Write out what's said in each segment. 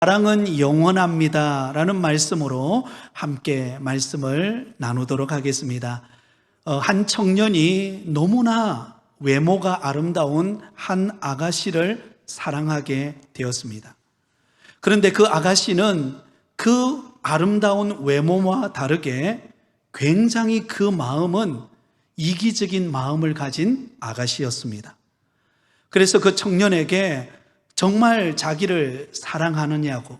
사랑은 영원합니다 라는 말씀으로 함께 말씀을 나누도록 하겠습니다. 한 청년이 너무나 외모가 아름다운 한 아가씨를 사랑하게 되었습니다. 그런데 그 아가씨는 그 아름다운 외모와 다르게 굉장히 그 마음은 이기적인 마음을 가진 아가씨였습니다. 그래서 그 청년에게 정말 자기를 사랑하느냐고,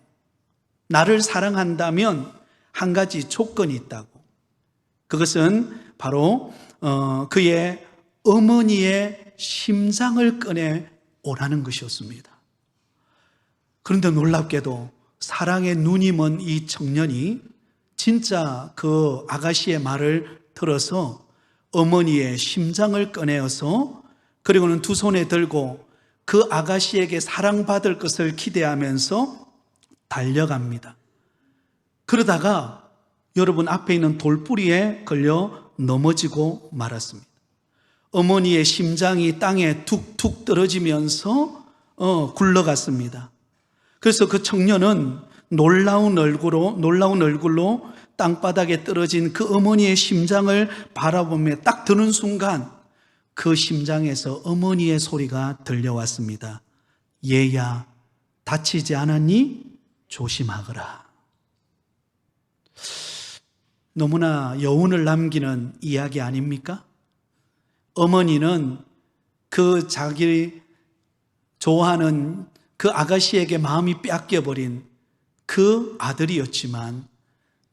나를 사랑한다면 한 가지 조건이 있다고. 그것은 바로 그의 어머니의 심장을 꺼내 오라는 것이었습니다. 그런데 놀랍게도 사랑에 눈이 먼 이 청년이 진짜 그 아가씨의 말을 들어서 어머니의 심장을 꺼내어서 그리고는 두 손에 들고 그 아가씨에게 사랑받을 것을 기대하면서 달려갑니다. 그러다가 여러분 앞에 있는 돌뿌리에 걸려 넘어지고 말았습니다. 어머니의 심장이 땅에 툭툭 떨어지면서 굴러갔습니다. 그래서 그 청년은 놀라운 얼굴로 땅바닥에 떨어진 그 어머니의 심장을 바라보며 딱 드는 순간 그 심장에서 어머니의 소리가 들려왔습니다. 얘야, 다치지 않았니? 조심하거라. 너무나 여운을 남기는 이야기 아닙니까? 어머니는 그 자기 좋아하는 그 아가씨에게 마음이 뺏겨버린 그 아들이었지만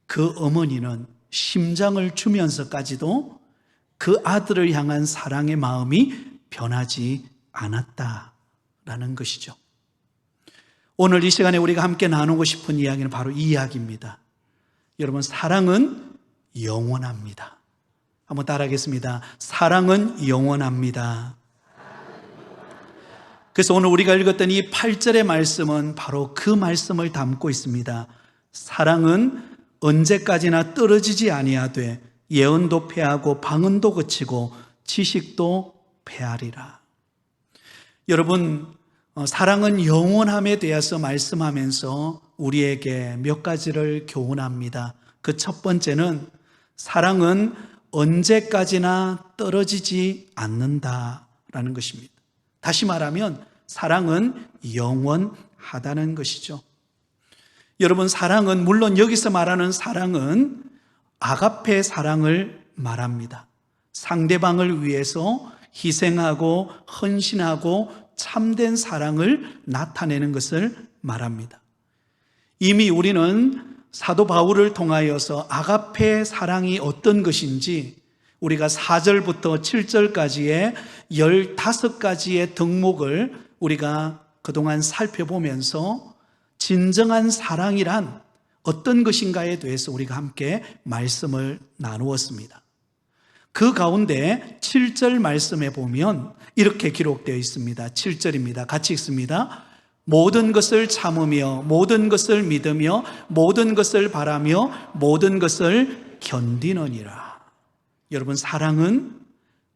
그 어머니는 심장을 주면서까지도 그 아들을 향한 사랑의 마음이 변하지 않았다라는 것이죠. 오늘 이 시간에 우리가 함께 나누고 싶은 이야기는 바로 이 이야기입니다. 여러분, 사랑은 영원합니다. 한번 따라하겠습니다. 사랑은 영원합니다. 그래서 오늘 우리가 읽었던 이 8절의 말씀은 바로 그 말씀을 담고 있습니다. 사랑은 언제까지나 떨어지지 아니하되 예언도 패하고 방언도 그치고 지식도 패하리라. 여러분, 사랑은 영원함에 대해서 말씀하면서 우리에게 몇 가지를 교훈합니다. 그 첫 번째는 사랑은 언제까지나 떨어지지 않는다라는 것입니다. 다시 말하면 사랑은 영원하다는 것이죠. 여러분, 사랑은 물론 여기서 말하는 사랑은 아가페 사랑을 말합니다. 상대방을 위해서 희생하고 헌신하고 참된 사랑을 나타내는 것을 말합니다. 이미 우리는 사도 바울을 통하여서 아가페 사랑이 어떤 것인지 우리가 4절부터 7절까지의 15가지의 덕목을 우리가 그동안 살펴보면서 진정한 사랑이란 어떤 것인가에 대해서 우리가 함께 말씀을 나누었습니다. 그 가운데 7절 말씀에 보면 이렇게 기록되어 있습니다. 7절입니다. 같이 읽습니다. 모든 것을 참으며 모든 것을 믿으며 모든 것을 바라며 모든 것을 견디느니라. 여러분, 사랑은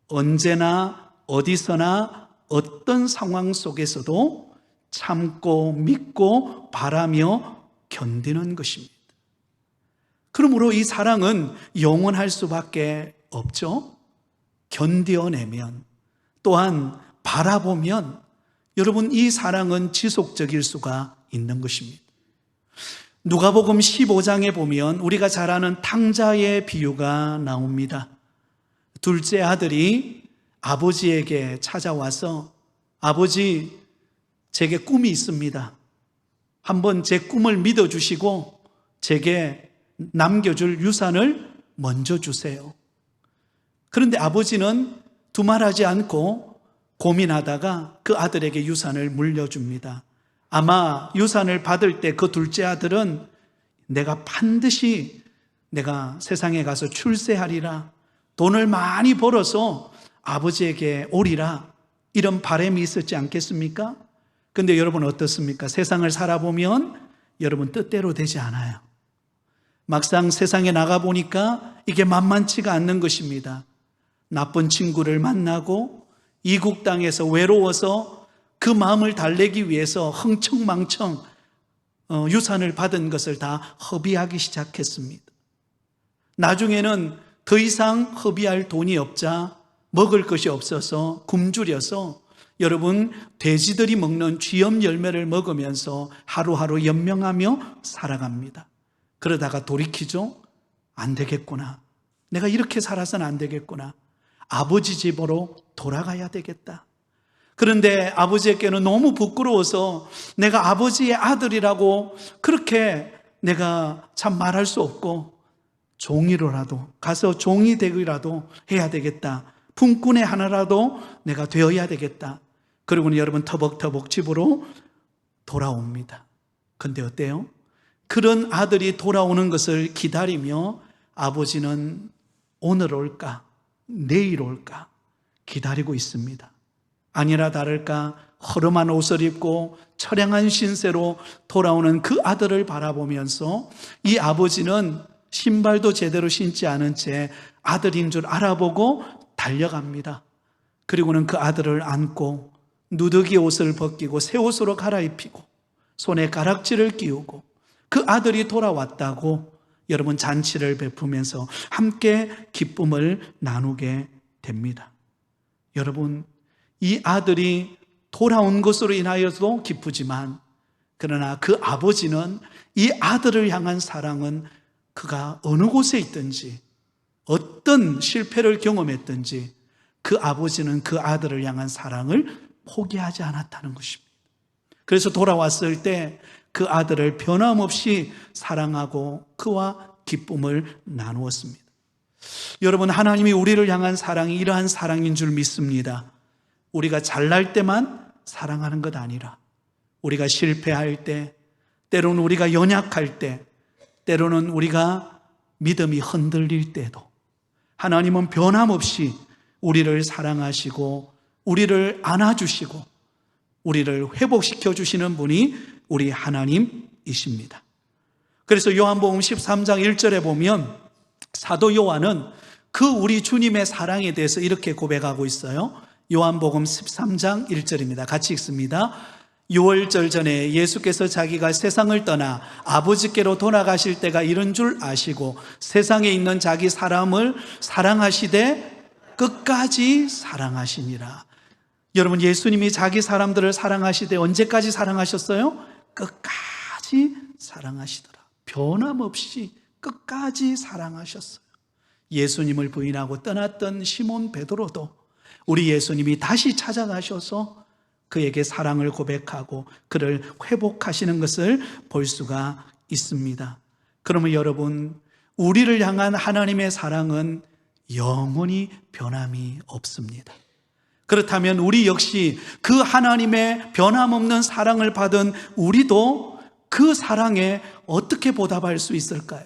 언제나 어디서나 어떤 상황 속에서도 참고 믿고 바라며 견디는 것입니다. 그러므로 이 사랑은 영원할 수밖에 없죠. 견뎌내면, 또한 바라보면 여러분, 이 사랑은 지속적일 수가 있는 것입니다. 누가복음 15장에 보면 우리가 잘 아는 탕자의 비유가 나옵니다. 둘째 아들이 아버지에게 찾아와서 아버지, 제게 꿈이 있습니다. 한번 제 꿈을 믿어주시고 제게 남겨줄 유산을 먼저 주세요. 그런데 아버지는 두말하지 않고 고민하다가 그 아들에게 유산을 물려줍니다. 아마 유산을 받을 때 그 둘째 아들은 내가 반드시 내가 세상에 가서 출세하리라, 돈을 많이 벌어서 아버지에게 오리라, 이런 바람이 있었지 않겠습니까? 근데 여러분 어떻습니까? 세상을 살아보면 여러분 뜻대로 되지 않아요. 막상 세상에 나가보니까 이게 만만치가 않는 것입니다. 나쁜 친구를 만나고 이국 땅에서 외로워서 그 마음을 달래기 위해서 흥청망청 유산을 받은 것을 다 허비하기 시작했습니다. 나중에는 더 이상 허비할 돈이 없자 먹을 것이 없어서 굶주려서 여러분 돼지들이 먹는 쥐염 열매를 먹으면서 하루하루 연명하며 살아갑니다. 그러다가 돌이키죠. 안 되겠구나. 내가 이렇게 살아서는 안 되겠구나. 아버지 집으로 돌아가야 되겠다. 그런데 아버지에게는 너무 부끄러워서 내가 아버지의 아들이라고 그렇게 내가 참 말할 수 없고 종이로라도 가서 종이 되기라도 해야 되겠다. 품꾼의 하나라도 내가 되어야 되겠다. 그리고는 여러분 터벅터벅 집으로 돌아옵니다. 근데 어때요? 그런 아들이 돌아오는 것을 기다리며 아버지는 오늘 올까 내일 올까 기다리고 있습니다. 아니라 다를까 허름한 옷을 입고 처량한 신세로 돌아오는 그 아들을 바라보면서 이 아버지는 신발도 제대로 신지 않은 채 아들인 줄 알아보고 달려갑니다. 그리고는 그 아들을 안고 누더기 옷을 벗기고 새 옷으로 갈아입히고 손에 가락지를 끼우고 그 아들이 돌아왔다고 여러분 잔치를 베푸면서 함께 기쁨을 나누게 됩니다. 여러분, 이 아들이 돌아온 것으로 인하여도 기쁘지만 그러나 그 아버지는 이 아들을 향한 사랑은 그가 어느 곳에 있든지 어떤 실패를 경험했든지 그 아버지는 그 아들을 향한 사랑을 포기하지 않았다는 것입니다. 그래서 돌아왔을 때 그 아들을 변함없이 사랑하고 그와 기쁨을 나누었습니다. 여러분, 하나님이 우리를 향한 사랑이 이러한 사랑인 줄 믿습니다. 우리가 잘날 때만 사랑하는 것 아니라 우리가 실패할 때, 때로는 우리가 연약할 때, 때로는 우리가 믿음이 흔들릴 때도 하나님은 변함없이 우리를 사랑하시고 우리를 안아주시고 우리를 회복시켜 주시는 분이 우리 하나님이십니다. 그래서 요한복음 13장 1절에 보면 사도 요한은 그 우리 주님의 사랑에 대해서 이렇게 고백하고 있어요. 요한복음 13장 1절입니다. 같이 읽습니다. 6월절 전에 예수께서 자기가 세상을 떠나 아버지께로 돌아가실 때가 이른 줄 아시고 세상에 있는 자기 사람을 사랑하시되 끝까지 사랑하시니라. 여러분, 예수님이 자기 사람들을 사랑하시되 언제까지 사랑하셨어요? 끝까지 사랑하시더라. 변함없이 끝까지 사랑하셨어요. 예수님을 부인하고 떠났던 시몬 베드로도 우리 예수님이 다시 찾아가셔서 그에게 사랑을 고백하고 그를 회복하시는 것을 볼 수가 있습니다. 그러면 여러분, 우리를 향한 하나님의 사랑은 영원히 변함이 없습니다. 그렇다면 우리 역시 그 하나님의 변함없는 사랑을 받은 우리도 그 사랑에 어떻게 보답할 수 있을까요?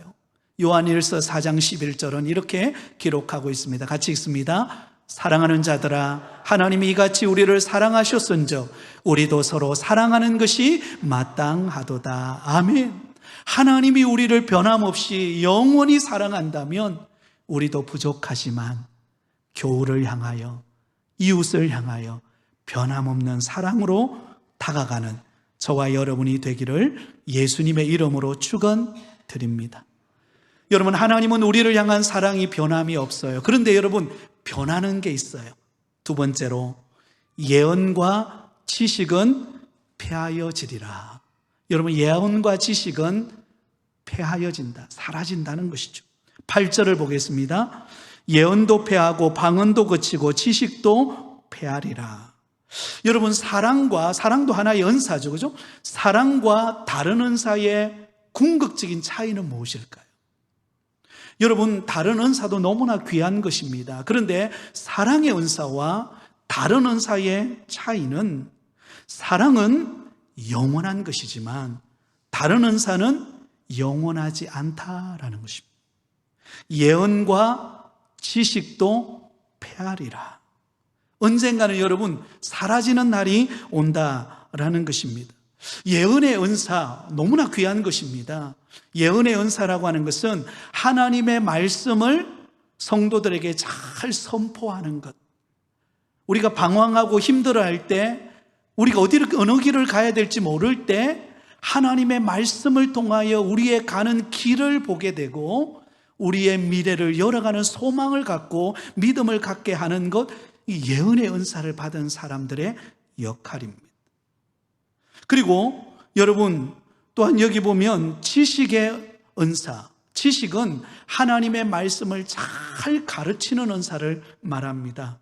요한일서 4장 11절은 이렇게 기록하고 있습니다. 같이 읽습니다. 사랑하는 자들아, 하나님이 이같이 우리를 사랑하셨은즉 우리도 서로 사랑하는 것이 마땅하도다. 아멘. 하나님이 우리를 변함없이 영원히 사랑한다면 우리도 부족하지만 교우를 향하여 이웃을 향하여 변함없는 사랑으로 다가가는 저와 여러분이 되기를 예수님의 이름으로 축원드립니다. 여러분, 하나님은 우리를 향한 사랑이 변함이 없어요. 그런데 여러분, 변하는 게 있어요. 두 번째로, 예언과 지식은 폐하여지리라. 여러분, 예언과 지식은 폐하여진다, 사라진다는 것이죠. 8절을 보겠습니다. 예언도 폐하고 방언도 그치고 지식도 폐하리라. 여러분, 사랑도 하나의 은사죠, 그죠? 사랑과 다른 은사의 궁극적인 차이는 무엇일까요? 여러분, 다른 은사도 너무나 귀한 것입니다. 그런데 사랑의 은사와 다른 은사의 차이는, 사랑은 영원한 것이지만 다른 은사는 영원하지 않다라는 것입니다. 예언과 지식도 폐하리라. 언젠가는 여러분 사라지는 날이 온다라는 것입니다. 예언의 은사 너무나 귀한 것입니다. 예언의 은사라고 하는 것은 하나님의 말씀을 성도들에게 잘 선포하는 것. 우리가 방황하고 힘들어할 때, 우리가 어느 길을 가야 될지 모를 때 하나님의 말씀을 통하여 우리의 가는 길을 보게 되고 우리의 미래를 열어가는 소망을 갖고 믿음을 갖게 하는 것, 이 예언의 은사를 받은 사람들의 역할입니다. 그리고 여러분 또한 여기 보면 지식의 은사, 지식은 하나님의 말씀을 잘 가르치는 은사를 말합니다.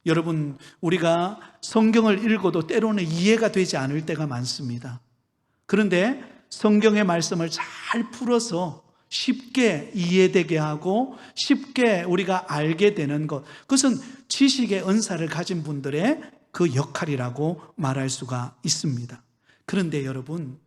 여러분, 우리가 성경을 읽어도 때로는 이해가 되지 않을 때가 많습니다. 그런데 성경의 말씀을 잘 풀어서 쉽게 이해되게 하고 쉽게 우리가 알게 되는 것, 그것은 지식의 은사를 가진 분들의 그 역할이라고 말할 수가 있습니다. 그런데 여러분,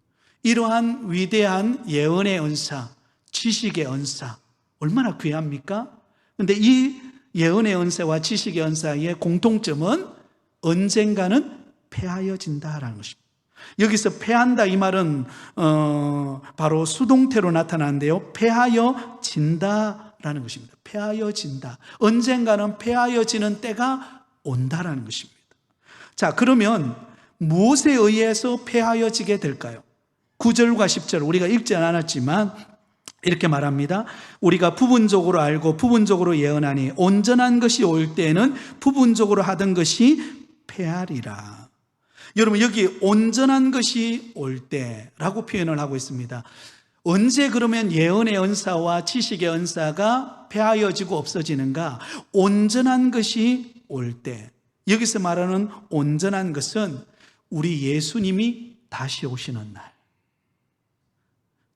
이러한 위대한 예언의 은사, 지식의 은사 얼마나 귀합니까? 그런데 이 예언의 은사와 지식의 은사의 공통점은 언젠가는 패하여진다라는 것입니다. 여기서 패한다 이 말은 바로 수동태로 나타나는데요, 패하여진다라는 것입니다. 패하여진다, 언젠가는 패하여지는 때가 온다라는 것입니다. 자, 그러면 무엇에 의해서 패하여지게 될까요? 9절과 10절 우리가 읽지 않았지만 이렇게 말합니다. 우리가 부분적으로 알고 부분적으로 예언하니 온전한 것이 올 때에는 부분적으로 하던 것이 패하리라. 여러분, 여기 온전한 것이 올 때라고 표현을 하고 있습니다. 언제 그러면 예언의 은사와 지식의 은사가 패하여지고 없어지는가? 온전한 것이 올 때. 여기서 말하는 온전한 것은 우리 예수님이 다시 오시는 날,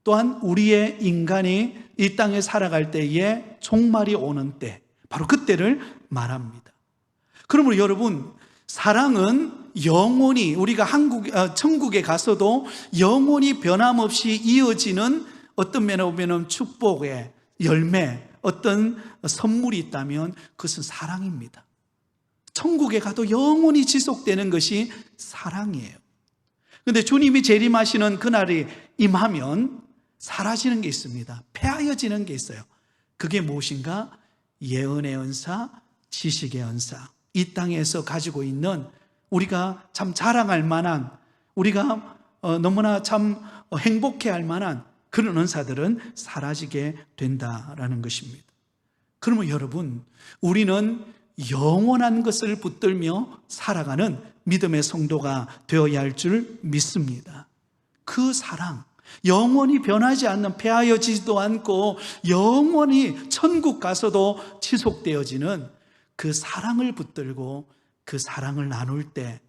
또한 우리의 인간이 이 땅에 살아갈 때에 종말이 오는 때, 바로 그때를 말합니다. 그러므로 여러분, 사랑은 영원히 우리가 천국에 가서도 영원히 변함없이 이어지는 어떤 면에 보면 축복의 열매, 어떤 선물이 있다면 그것은 사랑입니다. 천국에 가도 영원히 지속되는 것이 사랑이에요. 그런데 주님이 재림하시는 그날이 임하면 사라지는 게 있습니다. 패하여지는 게 있어요. 그게 무엇인가? 예언의 은사, 지식의 은사, 이 땅에서 가지고 있는 우리가 참 자랑할 만한, 우리가 너무나 참 행복해할 만한 그런 은사들은 사라지게 된다라는 것입니다. 그러면 여러분, 우리는 영원한 것을 붙들며 살아가는 믿음의 성도가 되어야 할 줄 믿습니다. 그 사랑, 영원히 변하지 않는, 패하여지지도 않고 영원히 천국 가서도 지속되어지는 그 사랑을 붙들고 그 사랑을 나눌 때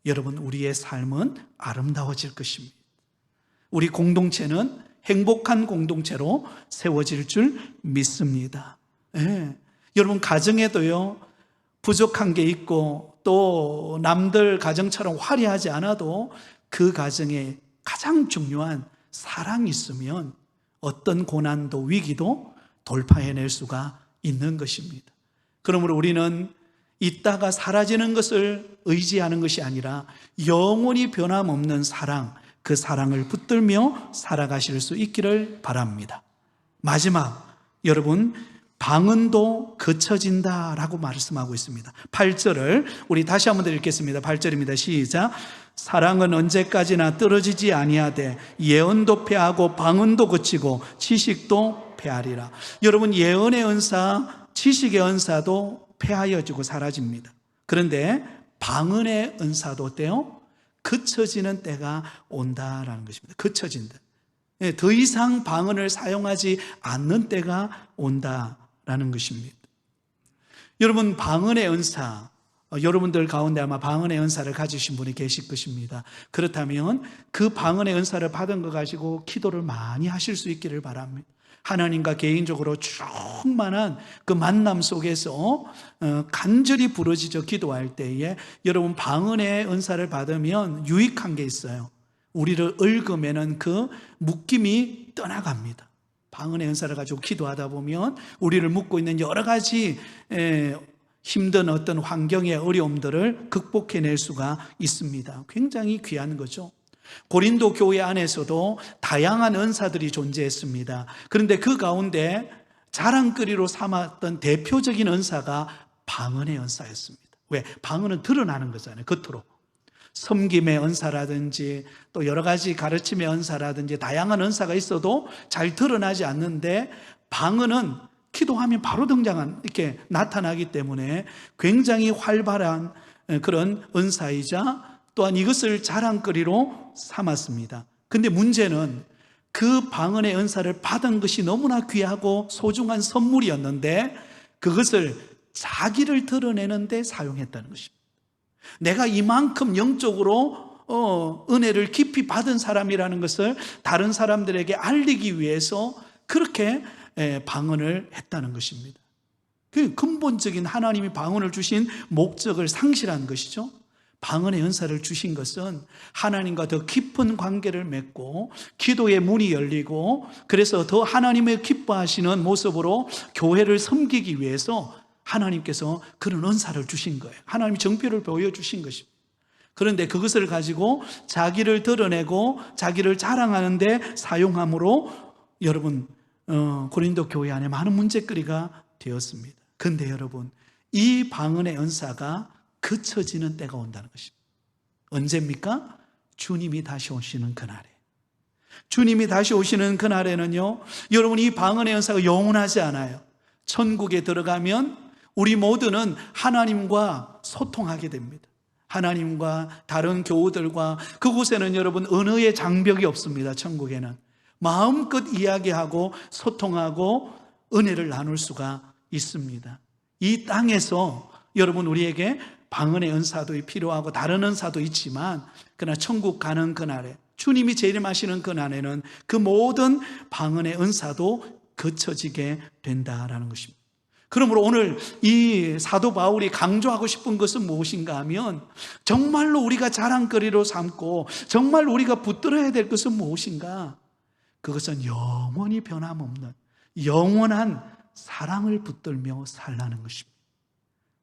여러분, 우리의 삶은 아름다워질 것입니다. 우리 공동체는 행복한 공동체로 세워질 줄 믿습니다. 예. 여러분, 가정에도요, 부족한 게 있고 또 남들 가정처럼 화려하지 않아도 그 가정에 가장 중요한 사랑이 있으면 어떤 고난도 위기도 돌파해낼 수가 있는 것입니다. 그러므로 우리는 있다가 사라지는 것을 의지하는 것이 아니라 영원히 변함없는 사랑, 그 사랑을 붙들며 살아가실 수 있기를 바랍니다. 마지막, 여러분, 방언도 그쳐진다라고 말씀하고 있습니다. 8절을 우리 다시 한번 읽겠습니다. 8절입니다. 시작. 사랑은 언제까지나 떨어지지 아니하되 예언도 패하고 방언도 그치고 지식도 패하리라. 여러분, 예언의 은사, 지식의 은사도 패하여지고 사라집니다. 그런데 방언의 은사도 어때요? 그쳐지는 때가 온다라는 것입니다. 그쳐진다. 더 이상 방언을 사용하지 않는 때가 온다라는 것입니다. 여러분, 방언의 은사, 여러분들 가운데 아마 방언의 은사를 가지신 분이 계실 것입니다. 그렇다면 그 방언의 은사를 받은 거 가지고 기도를 많이 하실 수 있기를 바랍니다. 하나님과 개인적으로 충만한 그 만남 속에서 간절히 부르짖어 기도할 때에 여러분, 방언의 은사를 받으면 유익한 게 있어요. 우리를 얽으면은 그 묶임이 떠나갑니다. 방언의 은사를 가지고 기도하다 보면 우리를 묶고 있는 여러 가지 힘든 어떤 환경의 어려움들을 극복해낼 수가 있습니다. 굉장히 귀한 거죠. 고린도 교회 안에서도 다양한 은사들이 존재했습니다. 그런데 그 가운데 자랑거리로 삼았던 대표적인 은사가 방언의 은사였습니다. 왜? 방언은 드러나는 거잖아요, 겉으로. 섬김의 은사라든지 또 여러 가지 가르침의 은사라든지 다양한 은사가 있어도 잘 드러나지 않는데, 방언은 기도하면 바로 이렇게 나타나기 때문에 굉장히 활발한 그런 은사이자 또한 이것을 자랑거리로 삼았습니다. 근데 문제는 그 방언의 은사를 받은 것이 너무나 귀하고 소중한 선물이었는데 그것을 자기를 드러내는 데 사용했다는 것입니다. 내가 이만큼 영적으로 은혜를 깊이 받은 사람이라는 것을 다른 사람들에게 알리기 위해서 그렇게 방언을 했다는 것입니다. 그 근본적인 하나님이 방언을 주신 목적을 상실한 것이죠. 방언의 은사를 주신 것은 하나님과 더 깊은 관계를 맺고 기도의 문이 열리고 그래서 더 하나님의 기뻐하시는 모습으로 교회를 섬기기 위해서 하나님께서 그런 은사를 주신 거예요. 하나님이 정표를 보여주신 것입니다. 그런데 그것을 가지고 자기를 드러내고 자기를 자랑하는 데 사용함으로 여러분 고린도 교회 안에 많은 문제거리가 되었습니다. 그런데 여러분, 이 방언의 은사가 그쳐지는 때가 온다는 것입니다. 언제입니까? 주님이 다시 오시는 그날에. 주님이 다시 오시는 그날에는요, 여러분, 이 방언의 은사가 영원하지 않아요. 천국에 들어가면 우리 모두는 하나님과 소통하게 됩니다. 하나님과 다른 교우들과, 그곳에는 여러분 언어의 장벽이 없습니다. 천국에는 마음껏 이야기하고 소통하고 은혜를 나눌 수가 있습니다. 이 땅에서 여러분 우리에게 방언의 은사도 필요하고 다른 은사도 있지만, 그러나 천국 가는 그날에, 주님이 재림하시는 그날에는 그 모든 방언의 은사도 거쳐지게 된다라는 것입니다. 그러므로 오늘 이 사도 바울이 강조하고 싶은 것은 무엇인가 하면, 정말로 우리가 자랑거리로 삼고 정말 우리가 붙들어야 될 것은 무엇인가? 그것은 영원히 변함없는 영원한 사랑을 붙들며 살라는 것입니다.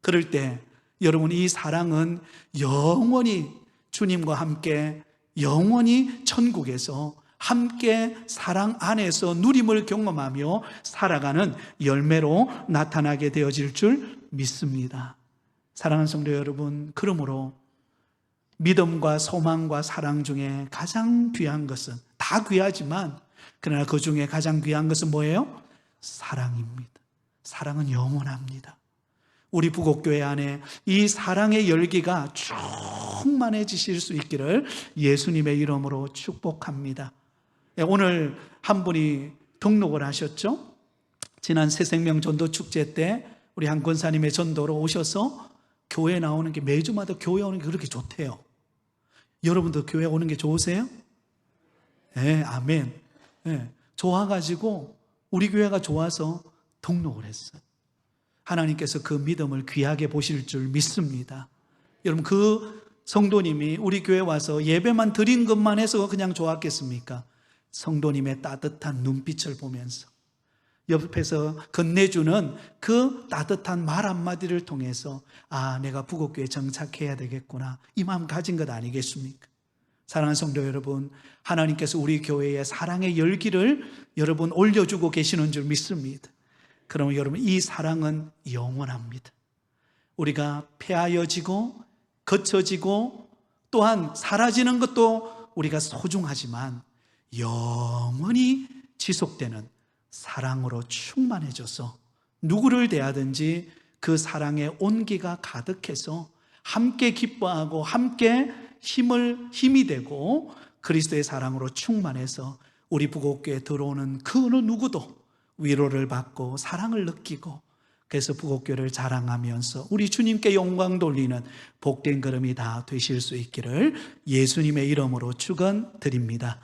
그럴 때 여러분, 이 사랑은 영원히 주님과 함께 영원히 천국에서 함께 사랑 안에서 누림을 경험하며 살아가는 열매로 나타나게 되어질 줄 믿습니다. 사랑하는 성도 여러분, 그러므로 믿음과 소망과 사랑 중에 가장 귀한 것은, 다 귀하지만 그러나 그 중에 가장 귀한 것은 뭐예요? 사랑입니다. 사랑은 영원합니다. 우리 부곡교회 안에 이 사랑의 열기가 충만해지실 수 있기를 예수님의 이름으로 축복합니다. 오늘 한 분이 등록을 하셨죠? 지난 새생명 전도 축제 때 우리 한 권사님의 전도로 오셔서 교회 나오는 게, 매주마다 교회 오는 게 그렇게 좋대요. 여러분도 교회 오는 게 좋으세요? 네, 아멘. 네, 좋아가지고 우리 교회가 좋아서 등록을 했어요. 하나님께서 그 믿음을 귀하게 보실 줄 믿습니다. 여러분, 그 성도님이 우리 교회 와서 예배만 드린 것만 해서 그냥 좋았겠습니까? 성도님의 따뜻한 눈빛을 보면서 옆에서 건네주는 그 따뜻한 말 한마디를 통해서, 아, 내가 부곡교회에 정착해야 되겠구나, 이 마음 가진 것 아니겠습니까? 사랑하는 성도 여러분, 하나님께서 우리 교회에 사랑의 열기를 여러분 올려주고 계시는 줄 믿습니다. 그러면 여러분, 이 사랑은 영원합니다. 우리가 폐하여지고 거쳐지고 또한 사라지는 것도 우리가 소중하지만 영원히 지속되는 사랑으로 충만해져서 누구를 대하든지 그 사랑의 온기가 가득해서 함께 기뻐하고 함께 힘이 되고 그리스도의 사랑으로 충만해서 우리 부곡교회에 들어오는 그 어느 누구도 위로를 받고 사랑을 느끼고, 그래서 부곡교회를 자랑하면서 우리 주님께 영광 돌리는 복된 걸음이 다 되실 수 있기를 예수님의 이름으로 축원드립니다.